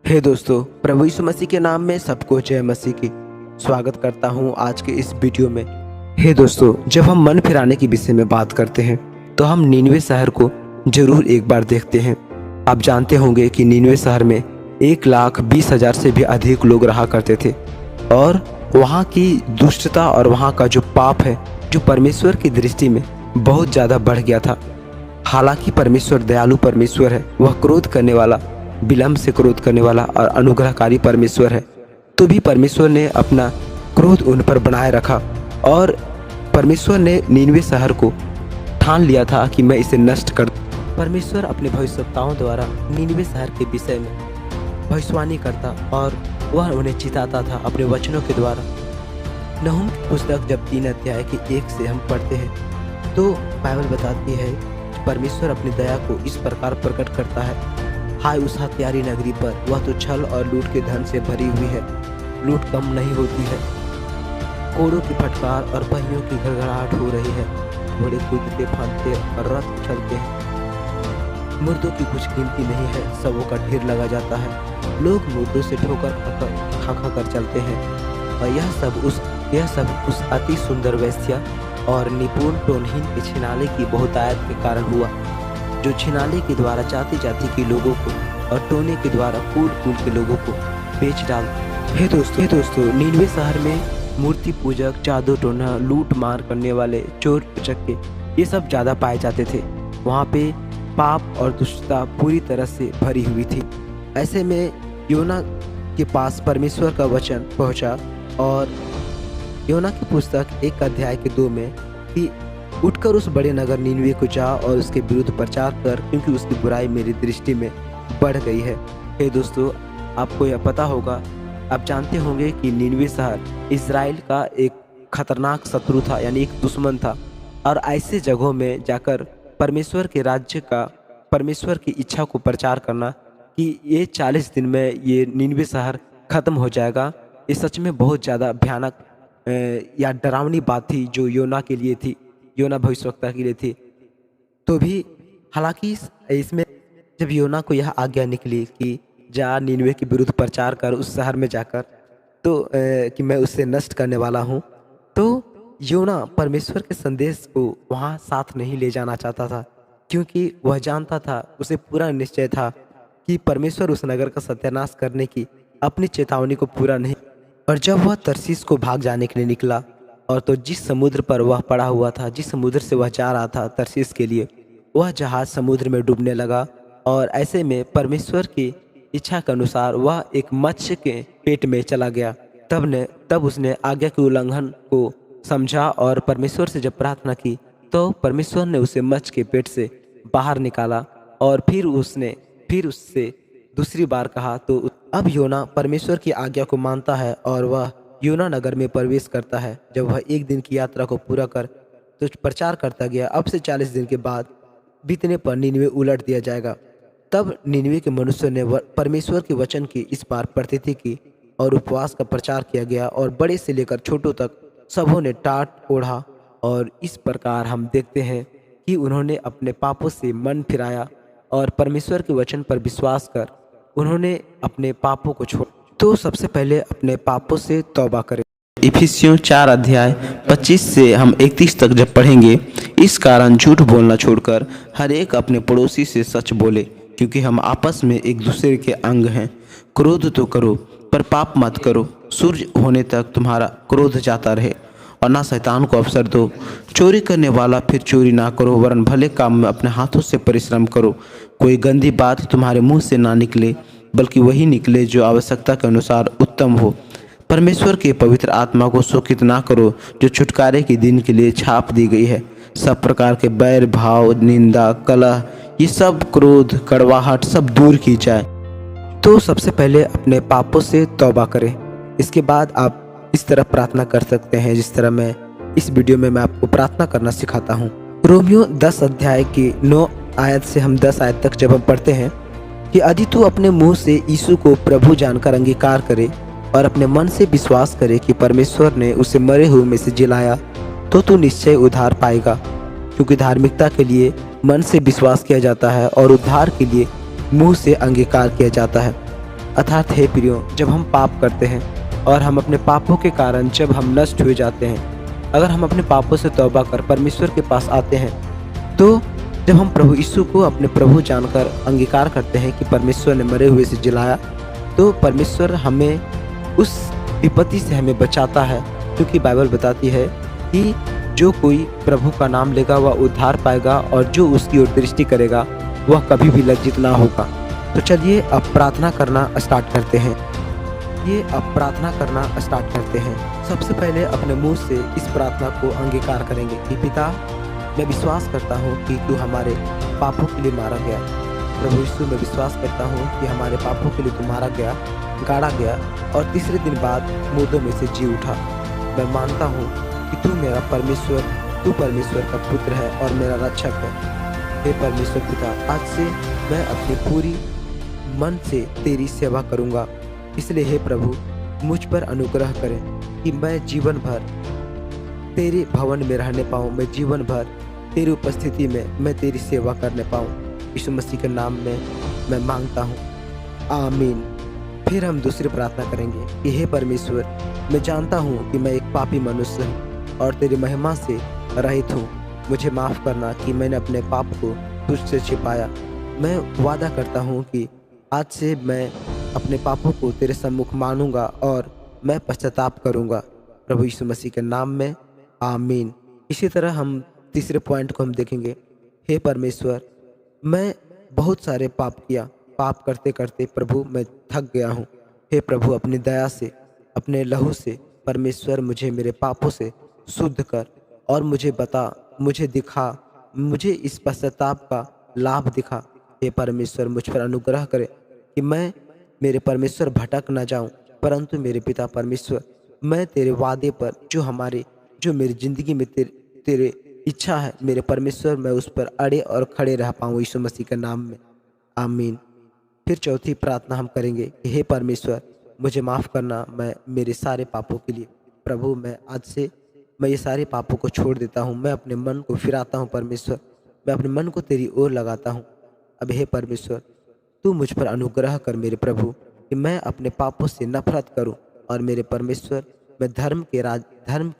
हे दोस्तों, प्रभु यीशु मसीह के नाम में सबको जय मसीह की स्वागत करता हूं आज के इस वीडियो में। हे दोस्तों, जब हम मन फिराने के विषय में बात करते हैं तो हम नीनवे शहर को जरूर एक बार देखते हैं। आप जानते होंगे कि नीनवे शहर में 1,20,000 से भी अधिक लोग रहा करते थे और वहाँ की दुष्टता और वहाँ का जो पाप है, जो परमेश्वर की दृष्टि में बहुत ज़्यादा बढ़ गया था। हालांकि परमेश्वर दयालु परमेश्वर है, वह क्रोध करने वाला, विलंब से क्रोध करने वाला और अनुग्रहकारी परमेश्वर है, तो भी परमेश्वर ने अपना क्रोध उन पर बनाए रखा और परमेश्वर ने नीनवे शहर को ठान लिया था कि मैं इसे नष्ट कर दूं। परमेश्वर अपने भविष्यवक्ताओं द्वारा नीनवे शहर के विषय में भविष्यवाणी करता और वह उन्हें चिताता था अपने वचनों के द्वारा। नहूम की पुस्तक जब 3 अध्याय के 1 से हम पढ़ते हैं तो बाइबल बताती है कि परमेश्वर अपनी दया को इस प्रकार प्रकट करता है, हाय उस हत्यारी नगरी पर, वह तो छल और लूट के धन से भरी हुई है, लूट कम नहीं होती है। कोड़ों की फटकार और पहियों की घड़घड़ाहट हो रही है, घोड़े कूदते फांदते और रथ चलते हैं। मुर्दों की कुछ गिनती नहीं है, सबों का ढेर लगा जाता है, लोग मुर्दों से ठोकर खा कर चलते हैं। और यह सब उस अति सुंदर वेश्या और निपुण टोनहीन के छिनाले की बहुतायत के कारण हुआ, जो छिनाले के द्वारा जाति जाति के लोगों को और टोने के द्वारा कुल के लोगों को बेच डाल। हे दोस्तों, नीनवे शहर में मूर्ति पूजक, जादू टोना, लूट मार करने वाले, चोर उचक्के, ये सब ज़्यादा पाए जाते थे। वहाँ पे पाप और दुष्टता पूरी तरह से भरी हुई थी। ऐसे में योना के पास परमेश्वर का वचन पहुँचा और योना की पुस्तक 1 अध्याय के 2 में कि उठकर उस बड़े नगर नीनवे को जा और उसके विरुद्ध प्रचार कर, क्योंकि उसकी बुराई मेरी दृष्टि में बढ़ गई है। हे दोस्तों, आपको यह पता होगा, आप जानते होंगे कि नीनवे शहर इज़राइल का एक खतरनाक शत्रु था, यानी एक दुश्मन था। और ऐसे जगहों में जाकर परमेश्वर के राज्य का, परमेश्वर की इच्छा को प्रचार करना कि ये 40 दिन में ये नीनवे शहर ख़त्म हो जाएगा, ये सच में बहुत ज़्यादा भयानक या डरावनी बात थी जो योना के लिए थी, योना भविष्यवक्ता के लिए थी। तो भी हालांकि इसमें जब योना को यह आज्ञा निकली कि जा नीनवे के विरुद्ध प्रचार कर उस शहर में जाकर, तो कि मैं उससे नष्ट करने वाला हूँ, तो योना परमेश्वर के संदेश को वहाँ साथ नहीं ले जाना चाहता था, क्योंकि वह जानता था, उसे पूरा निश्चय था कि परमेश्वर उस नगर का सत्यानाश करने की अपनी चेतावनी को पूरा नहीं। और जब वह तरसीस को भाग जाने के लिए निकला और तो जिस समुद्र पर वह पड़ा हुआ था, जिस समुद्र से वह जा रहा था तरसीस के लिए, वह जहाज समुद्र में डूबने लगा। और ऐसे में परमेश्वर की इच्छा के अनुसार वह एक मत्स्य के पेट में चला गया। तब उसने आज्ञा के उल्लंघन को समझा और परमेश्वर से जब प्रार्थना की तो परमेश्वर ने उसे मत्स्य के पेट से बाहर निकाला। और फिर उससे दूसरी बार कहा, तो अब योना परमेश्वर की आज्ञा को मानता है और वह योना नगर में प्रवेश करता है। जब वह 1 दिन की यात्रा को पूरा कर तो प्रचार करता गया, अब से 40 दिन के बाद बीतने पर नीनवे उलट दिया जाएगा। तब नीनवे के मनुष्य ने परमेश्वर के वचन की इस बार प्रतिथि की और उपवास का प्रचार किया गया और बड़े से लेकर छोटों तक सबों ने टाट ओढ़ा। और इस प्रकार हम देखते हैं कि उन्होंने अपने पापों से मन फिराया और परमेश्वर के वचन पर विश्वास कर उन्होंने अपने पापों को छोड़ा। तो सबसे पहले अपने पापों से तौबा करें। इफिसियों 4 अध्याय 25 से हम 31 तक जब पढ़ेंगे, इस कारण झूठ बोलना छोड़कर हर एक अपने पड़ोसी से सच बोले, क्योंकि हम आपस में एक दूसरे के अंग हैं। क्रोध तो करो पर पाप मत करो, सूर्य होने तक तुम्हारा क्रोध जाता रहे और ना शैतान को अवसर दो। चोरी करने वाला फिर चोरी ना करो, वरन भले काम में अपने हाथों से परिश्रम करो। कोई गंदी बात तुम्हारे मुंह से ना निकले, बल्कि वही निकले जो आवश्यकता के अनुसार उत्तम हो। परमेश्वर के पवित्र आत्मा को शोकित ना करो, जो छुटकारे के दिन के लिए छाप दी गई है। सब प्रकार के बैर भाव, निंदा, कलह, ये सब क्रोध, कड़वाहट सब दूर की जाए। तो सबसे पहले अपने पापों से तौबा करें। इसके बाद आप इस तरह प्रार्थना कर सकते हैं जिस तरह मैं इस वीडियो में मैं आपको प्रार्थना करना सिखाता हूँ। रोमियो 10 अध्याय की 9 आयत से हम 10 आयत तक जब हम पढ़ते हैं कि यदि तू अपने मुंह से यीशु को प्रभु जानकर अंगीकार करे और अपने मन से विश्वास करे कि परमेश्वर ने उसे मरे हुए में से जिलाया, तो तू निश्चय उद्धार पाएगा। क्योंकि धार्मिकता के लिए मन से विश्वास किया जाता है और उद्धार के लिए मुंह से अंगीकार किया जाता है। अर्थात हे प्रियो, जब हम पाप करते हैं और हम अपने पापों के कारण जब हम नष्ट हुए जाते हैं, अगर हम अपने पापों से तौबा कर परमेश्वर के पास आते हैं, तो जब हम प्रभु यीशु को अपने प्रभु जानकर अंगीकार करते हैं कि परमेश्वर ने मरे हुए से जिलाया, तो परमेश्वर हमें उस विपत्ति से हमें बचाता है, क्योंकि बाइबल बताती है कि जो कोई प्रभु का नाम लेगा वह उद्धार पाएगा और जो उसकी ओर दृष्टि करेगा वह कभी भी लज्जित ना होगा। तो चलिए अब प्रार्थना करना स्टार्ट करते हैं। सबसे पहले अपने मुंह से इस प्रार्थना को अंगीकार करेंगे कि पिता, मैं विश्वास करता हूँ कि तू हमारे पापों के लिए मारा गया। प्रभु यीशु, मैं विश्वास करता हूँ कि हमारे पापों के लिए तू मारा गया, गाड़ा गया और तीसरे दिन बाद मुर्दों में से जी उठा। मैं मानता हूँ कि तू मेरा परमेश्वर, तू परमेश्वर का पुत्र है और मेरा रक्षक है। हे परमेश्वर पिता, आज से मैं अपनी पूरी मन से तेरी सेवा करूँगा। इसलिए हे प्रभु, मुझ पर अनुग्रह करें कि मैं जीवन भर तेरे भवन में रहने पाऊँ, मैं जीवन भर तेरी उपस्थिति में मैं तेरी सेवा करने पाऊँ। यीशु मसीह के नाम में मैं मांगता हूँ, आमीन। फिर हम दूसरी प्रार्थना करेंगे कि हे परमेश्वर, मैं जानता हूँ कि मैं एक पापी मनुष्य हूँ और तेरी महिमा से रहित हूँ। मुझे माफ़ करना कि मैंने अपने पाप को तुझसे छिपाया। मैं वादा करता हूँ कि आज से मैं अपने पापों को तेरे सम्मुख मानूंगा और मैं पश्चाताप करूंगा। प्रभु यीशु मसीह के नाम में, आमीन। इसी तरह हम तीसरे पॉइंट को हम देखेंगे। हे परमेश्वर, मैं बहुत सारे पाप किया, पाप करते करते प्रभु मैं थक गया हूँ। हे प्रभु, अपनी दया से, अपने लहू से परमेश्वर मुझे मेरे पापों से शुद्ध कर और मुझे बता, मुझे दिखा, मुझे इस पश्चाताप का लाभ दिखा। हे परमेश्वर, मुझ पर अनुग्रह करे कि मैं मेरे परमेश्वर भटक न जाऊं, परंतु मेरे पिता परमेश्वर, मैं तेरे वादे पर जो मेरी ज़िंदगी में तेरे इच्छा है मेरे परमेश्वर, मैं उस पर अड़े और खड़े रह पाऊँ। यीशु मसीह के नाम में, आमीन। फिर चौथी प्रार्थना हम करेंगे कि हे परमेश्वर, मुझे माफ़ करना मैं मेरे सारे पापों के लिए। प्रभु, मैं आज से मैं ये सारे पापों को छोड़ देता हूँ। मैं अपने मन को फिराता हूँ परमेश्वर, मैं अपने मन को तेरी ओर लगाता हूँ। अब हे परमेश्वर, तू मुझ पर अनुग्रह कर मेरे प्रभु कि मैं अपने पापों से नफरत करूं और मेरे परमेश्वर, मैं धर्म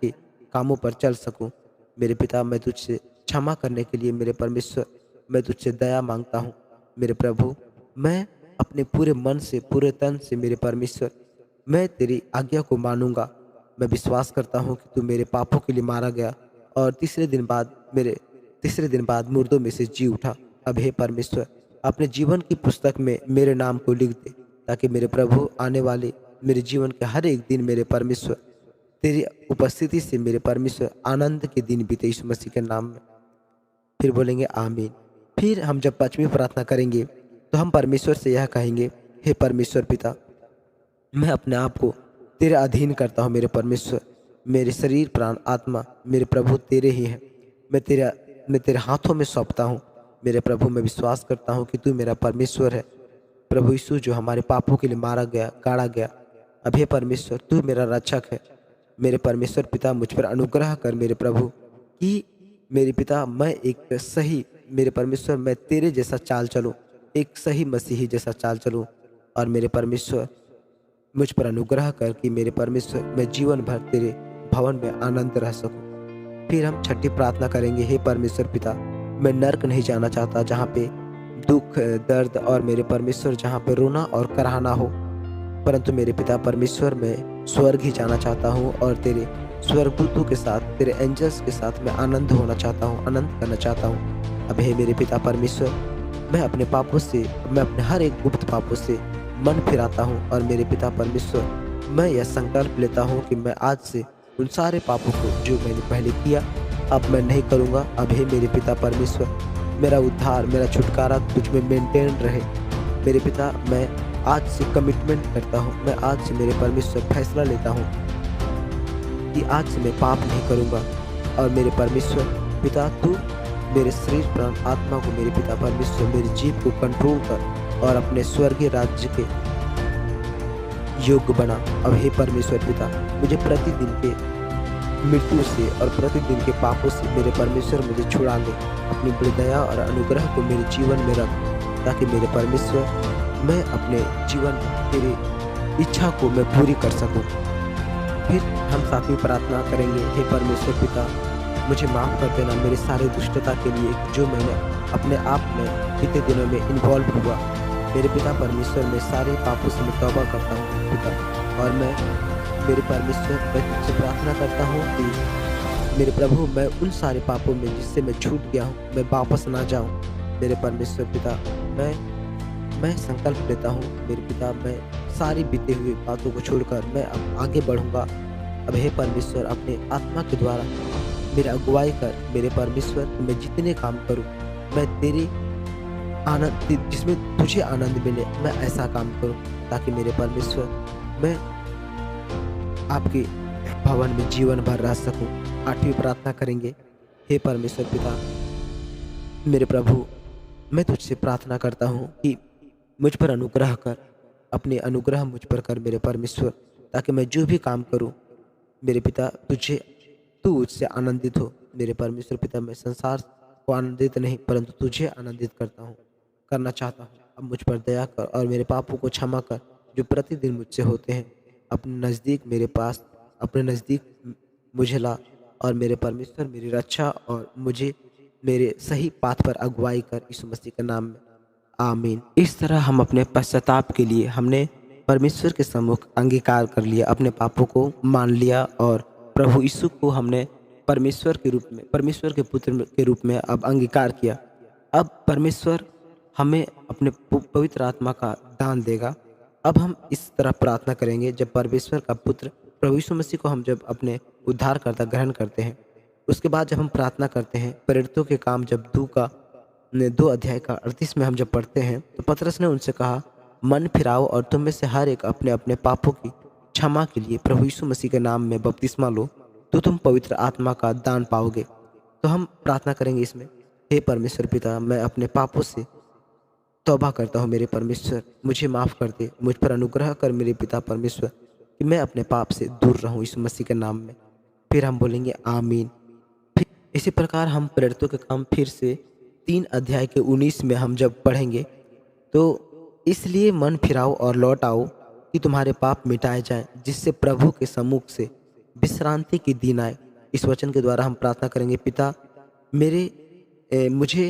के कामों पर चल सकूं। मेरे पिता, मैं तुझसे क्षमा करने के लिए मेरे परमेश्वर, मैं तुझसे दया मांगता हूं। मेरे प्रभु, मैं अपने पूरे मन से, पूरे तन से मेरे परमेश्वर, मैं तेरी आज्ञा को मानूंगा। मैं विश्वास करता हूं कि तू मेरे पापों के लिए मारा गया और तीसरे दिन बाद मुर्दों में से जी उठा। अब हे परमेश्वर, अपने जीवन की पुस्तक में मेरे नाम को लिख दे, ताकि मेरे प्रभु आने वाले मेरे जीवन के हर एक दिन मेरे परमेश्वर तेरी उपस्थिति से मेरे परमेश्वर आनंद के दिन बीते। यीशु मसीह के नाम में फिर बोलेंगे आमीन। फिर हम जब पांचवी प्रार्थना करेंगे तो हम परमेश्वर से यह कहेंगे, हे परमेश्वर पिता, मैं अपने आप को तेरे अधीन करता हूँ। मेरे परमेश्वर, मेरे शरीर, प्राण, आत्मा मेरे प्रभु तेरे ही हैं। मैं तेरे हाथों में सौंपता हूँ। मेरे प्रभु, मैं विश्वास करता हूँ कि तू मेरा परमेश्वर है। प्रभु यीशु, जो हमारे पापों के लिए मारा गया, गाड़ा गया। अब हे परमेश्वर, तू मेरा रक्षक है। मेरे परमेश्वर पिता, मुझ पर अनुग्रह कर मेरे प्रभु कि मेरे पिता, मेरे परमेश्वर, मैं तेरे जैसा चाल चलूँ, एक सही मसीही जैसा चाल चलूँ। और मेरे परमेश्वर, मुझ पर अनुग्रह कर कि मेरे परमेश्वर, मैं जीवन भर तेरे भवन में आनंद रह सकूँ। फिर हम छठी प्रार्थना करेंगे, हे परमेश्वर पिता, मैं नर्क नहीं जाना चाहता, जहाँ पे दुख, दर्द और मेरे परमेश्वर जहाँ पे रोना और कराहना हो, परंतु मेरे पिता परमेश्वर, मैं स्वर्ग ही जाना चाहता हूँ और तेरे स्वर्गदूतों के साथ, तेरे एंजल्स के साथ मैं आनंद होना चाहता हूँ, आनंद करना चाहता हूँ। अब हे मेरे पिता परमेश्वर, मैं अपने पापों से, मैं अपने हर एक गुप्त पापों से मन फिराता हूँ और मेरे पिता परमेश्वर, मैं यह संकल्प लेता हूँ कि मैं आज से उन सारे पापों को जो मैंने पहले किया अब मैं नहीं करूँगा। अब हे मेरे पिता परमेश्वर, मेरा उद्धार, मेरा छुटकारा तुझ में मेंटेन रहे। मेरे पिता, मैं आज से कमिटमेंट करता हूँ, मैं आज से मेरे परमेश्वर फैसला लेता हूँ कि आज से मैं पाप नहीं करूँगा। और मेरे परमेश्वर पिता, तू मेरे शरीर, प्राण, आत्मा को मेरे पिता परमेश्वर, मेरी जीभ को कंट्रोल कर और अपने स्वर्गीय राज्य के योग्य बना। अब हे परमेश्वर पिता, मुझे प्रतिदिन के मृत्यु से और प्रतिदिन के पापों से मेरे परमेश्वर मुझे छुड़ा ले। अपनी बड़ी दया और अनुग्रह को मेरे जीवन में रख, ताकि मेरे परमेश्वर मैं अपने जीवन में तेरी इच्छा को मैं पूरी कर सकूं। फिर हम साथ में प्रार्थना करेंगे, हे परमेश्वर पिता, मुझे माफ़ कर देना मेरे सारे दुष्टता के लिए जो मैंने अपने आप में बीते दिनों में इन्वॉल्व हुआ। मेरे पिता परमेश्वर, मैं सारे पापों से मैं तौबा करता हूँ पिता, और मैं मेरे परमेश्वर मैं तुझसे प्रार्थना करता हूँ कि मेरे प्रभु मैं उन सारे पापों में जिससे मैं छूट गया हूँ, मैं वापस ना जाऊँ। मेरे परमेश्वर पिता, मैं संकल्प लेता हूँ मेरे पिता, मैं सारी बीते हुए बातों को छोड़कर मैं अब आगे बढ़ूँगा। अब हे परमेश्वर, अपने आत्मा के द्वारा मेरा अगुवाई कर मेरे परमेश्वर, मैं जितने काम करूँ मैं तेरे आनंद जिसमें तुझे आनंद मिले मैं ऐसा काम करूँ, ताकि मेरे परमेश्वर मैं आपके भवन में जीवन भर रह सकूं। 8वीं प्रार्थना करेंगे, हे परमेश्वर पिता, मेरे प्रभु, मैं तुझसे प्रार्थना करता हूं कि मुझ पर अनुग्रह कर, अपने अनुग्रह मुझ पर कर मेरे परमेश्वर, ताकि मैं जो भी काम करूं मेरे पिता तू उससे आनंदित हो। मेरे परमेश्वर पिता, मैं संसार को आनंदित नहीं परंतु तुझे आनंदित करना चाहता हूँ। अब मुझ पर दया कर और मेरे पापों को क्षमा कर जो प्रतिदिन मुझसे होते हैं। अपने नज़दीक मुझे ला, और मेरे परमेश्वर मेरी रक्षा और मुझे मेरे सही पाथ पर अगुवाई कर, यीशु मसीह के नाम में, आमीन। इस तरह हम अपने पश्चाताप के लिए हमने परमेश्वर के सम्मुख अंगीकार कर लिया, अपने पापों को मान लिया, और प्रभु यीशु को हमने परमेश्वर के पुत्र के रूप में अब अंगीकार किया। अब परमेश्वर हमें अपने पवित्र आत्मा का दान देगा। अब हम इस तरह प्रार्थना करेंगे, जब परमेश्वर का पुत्र प्रभु यीशु मसीह को हम जब अपने उद्धारकर्ता ग्रहण करते हैं, उसके बाद जब हम प्रार्थना करते हैं, प्रेरितों के काम जब 2 अध्याय का 38 में हम जब पढ़ते हैं, तो पतरस ने उनसे कहा, मन फिराओ और तुम में से हर एक अपने अपने पापों की क्षमा के लिए प्रभु यीशु मसीह के नाम में बपतिस्मा लो, तो तुम पवित्र आत्मा का दान पाओगे। तो हम प्रार्थना करेंगे इसमें, हे परमेश्वर पिता, मैं अपने पापों से तौबा करता हूँ मेरे परमेश्वर, मुझे माफ़ कर दे, मुझ पर अनुग्रह कर मेरे पिता परमेश्वर, कि मैं अपने पाप से दूर रहूँ यीशु मसीह के नाम में। फिर हम बोलेंगे आमीन। फिर इसी प्रकार हम प्रेरितों के काम फिर से 3 अध्याय के 19 में हम जब पढ़ेंगे, तो इसलिए मन फिराओ और लौट आओ कि तुम्हारे पाप मिटाए जाएं, जिससे प्रभु के सम्मुख से विश्रांति की दिन आए। इस वचन के द्वारा हम प्रार्थना करेंगे, पिता मुझे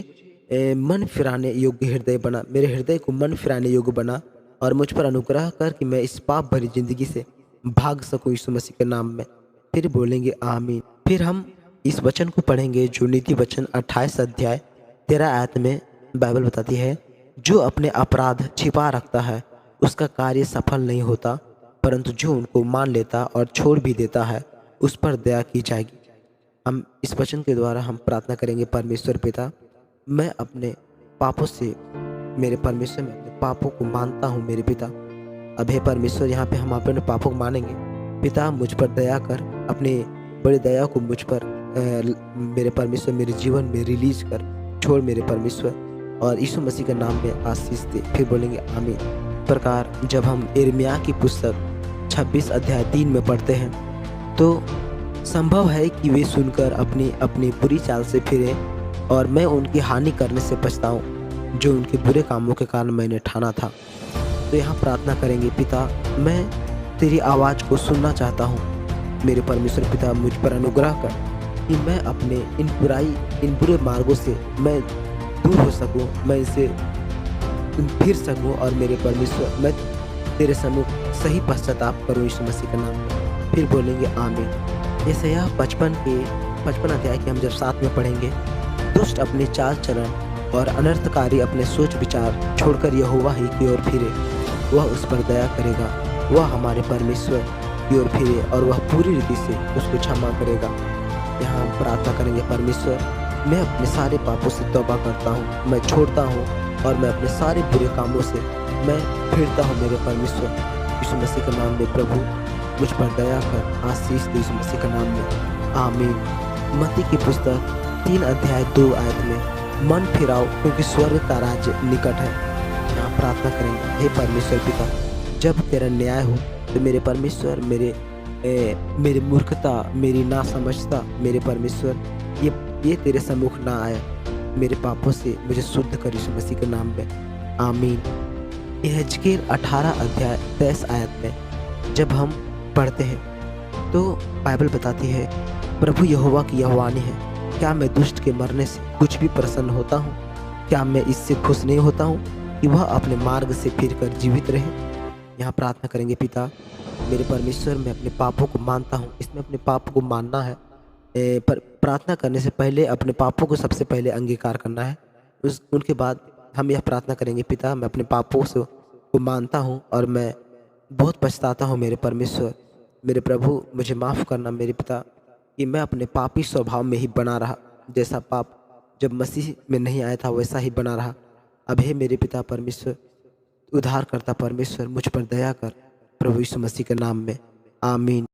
मन फिराने योग्य हृदय बना, मेरे हृदय को मन फिराने योग्य बना, और मुझ पर अनुग्रह कर कि मैं इस पाप भरी जिंदगी से भाग सकूं यीशु मसीह के नाम में। फिर बोलेंगे आमीन। फिर हम इस वचन को पढ़ेंगे जो नीति वचन 28 अध्याय 13 आयत में बाइबल बताती है, जो अपने अपराध छिपा रखता है उसका कार्य सफल नहीं होता, परंतु जो उनको मान लेता और छोड़ भी देता है उस पर दया की जाएगी। हम इस वचन के द्वारा हम प्रार्थना करेंगे, परमेश्वर पिता, मैं अपने पापों से मेरे परमेश्वर में अपने पापों को मानता हूँ मेरे पिता। अब हे परमेश्वर, यहाँ पे हम अपने पापों को मानेंगे। पिता, मुझ पर दया कर, अपने बड़ी दया को मुझ पर मेरे परमेश्वर मेरे जीवन में रिलीज कर, छोड़ मेरे परमेश्वर, और यीशु मसीह के नाम में आशीष दे। फिर बोलेंगे आमीन। इस प्रकार जब हम यिर्मयाह की पुस्तक 26 अध्याय 3 में पढ़ते हैं, तो संभव है कि वे सुनकर अपनी अपनी बुरी चाल से फिरें और मैं उनकी हानि करने से पछताऊं, जो उनके बुरे कामों के कारण मैंने ठाना था। तो यहाँ प्रार्थना करेंगे, पिता, मैं तेरी आवाज़ को सुनना चाहता हूँ मेरे परमेश्वर पिता, मुझ पर अनुग्रह कर कि मैं अपने इन बुरे मार्गों से मैं दूर हो सकूँ, मैं इनसे फिर सकूँ, और मेरे परमेश्वर मैं तेरे सम्मुख सही पश्चाताप करूँ यीशु मसीह का नाम में। फिर बोलेंगे आमीन। यशायाह 55 अध्याय के हम जब साथ में पढ़ेंगे, दुष्ट अपने चाल चलन और अनर्थकारी अपने सोच विचार छोड़कर यहोवा ही की ओर फिरे, वह उस पर दया करेगा, वह हमारे परमेश्वर की ओर फिरे और वह पूरी रीति से उसको क्षमा करेगा। यहाँ हम प्रार्थना करेंगे, परमेश्वर, मैं अपने सारे पापों से तौबा करता हूँ, मैं छोड़ता हूँ, और मैं अपने सारे बुरे कामों से मैं फिरता हूँ मेरे परमेश्वर यीशु मसीह के नाम में। प्रभु, मुझ पर दया कर, आशीष दे यीशु मसीह के नाम में, आमीन। मत्ती की पुस्तक 3 अध्याय 2 आयत में, मन फिराओ क्योंकि स्वर्ग का राज्य निकट है। यहाँ प्रार्थना करेंगे, हे परमेश्वर पिता, जब तेरा न्याय हो तो मेरे परमेश्वर मेरी मूर्खता, मेरी नासमझता मेरे परमेश्वर ये तेरे सम्मुख ना आए, मेरे पापों से मुझे शुद्ध कर यीशु मसीह के नाम में, आमीन। यहेजकेल 18 अध्याय 23 आयत में जब हम पढ़ते हैं तो बाइबल बताती है, प्रभु यहोवा की यह वाणी है, क्या मैं दुष्ट के मरने से कुछ भी प्रसन्न होता हूँ? क्या मैं इससे खुश नहीं होता हूँ कि वह अपने मार्ग से फिरकर जीवित रहे? यहाँ प्रार्थना करेंगे, पिता मेरे परमेश्वर, मैं अपने पापों को मानता हूँ। इसमें अपने पापों को मानना है, पर प्रार्थना करने से पहले अपने पापों को सबसे पहले अंगीकार करना है। उनके बाद हम यह प्रार्थना करेंगे, पिता मैं अपने पापों से को मानता हूँ और मैं बहुत पछताता हूँ मेरे परमेश्वर, मेरे प्रभु, मुझे माफ़ करना मेरे पिता कि मैं अपने पापी स्वभाव में ही बना रहा। जैसा पाप जब मसीह में नहीं आया था वैसा ही बना रहा। अब हे मेरे पिता परमेश्वर, उद्धार करता परमेश्वर, मुझ पर दया कर, प्रभु यीशु मसीह के नाम में, आमीन।